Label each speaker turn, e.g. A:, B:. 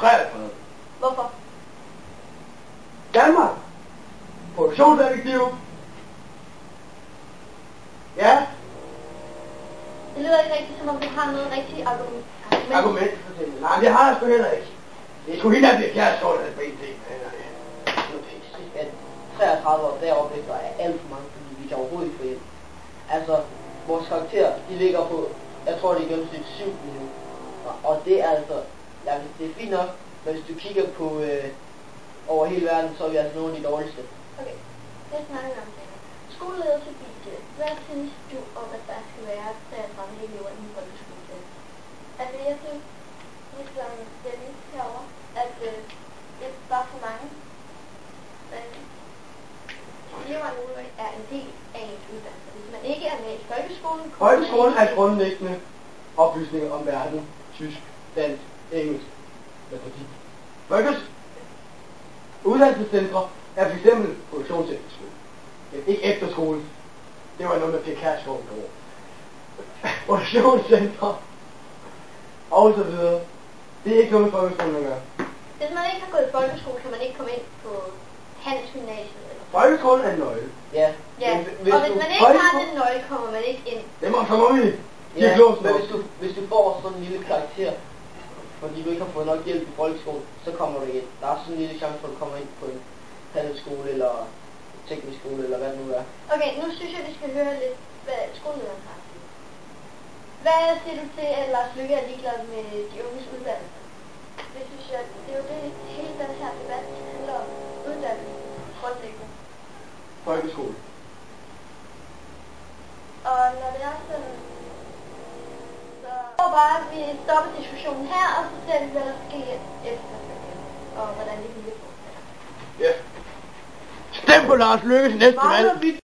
A: 33.
B: Hvorfor?
A: Danmark. Produktionsadjektiv. Ja.
B: Det lyder ikke rigtigt, som om du har noget rigtigt argument.
A: Argument for det. Nej, det har jeg sgu heller ikke. Det er sgu hende, der bliver kærestål af BT.
C: 33 år deroppe efter er alt for mange, fordi vi kan overhovedet ikke få hjem. Altså, vores karakter, de ligger på, jeg tror det er gennemsnit 7 minutter. Og det er altså, ja, det er fint nok, men hvis du kigger på over hele verden, så er vi altså nogle af de dårligste.
B: Okay, det snakker vi om det. Skoleleder til BT. Hvad synes du om, at der skal være 33 elever i en folkeskole? Altså, jeg synes, ligesom Dennis herovre, at det var for mange. Men eleverne er en del af en uddannelse. Hvis man ikke er med i folkeskolen...
A: Folkeskolen er grundlæggende oplysninger om verden, tysk, dansk, engelsk, matematik. Uddannelsescentre er for eksempel produktionsefterskole. Ikke efterskole. Det var noget med Pia Kjærsgaard over. Produktionscentre. Og så videre. Det er ikke noget med folkeskolen at gøre.
B: Hvis man ikke har gået i folkeskole, kan man ikke komme ind på handelsgymnasiet.
A: Folkeskolen er en nøgle.
C: Ja.
B: Ja, og hvis man ikke har den nøgle, kommer man ikke ind.
A: Det må så må vi.
C: Ja, men hvis du får sådan en lille karakter, fordi du ikke har fået nok hjælp i folkeskolen, så kommer du ind. Der er sådan en lille chance for, at du kommer ind på en handelsskole eller teknisk skole, eller hvad det nu er.
B: Okay, nu synes jeg, vi skal høre lidt, hvad skolelederen har. Hvad siger du til, at Lars Løkke er ligeglad med de unges uddannelse? Det synes jeg, det er jo det hele den her debat handler om. Uddannelse, grundlæggende.
A: Folkeskole.
B: Og når det er sådan, så bare, at vi stopper diskussionen her, og så ser vi, hvad der sker efterfølgende, og hvordan det hele fortsætter.
A: Ja. Stem på Lars Løkkes næste valg.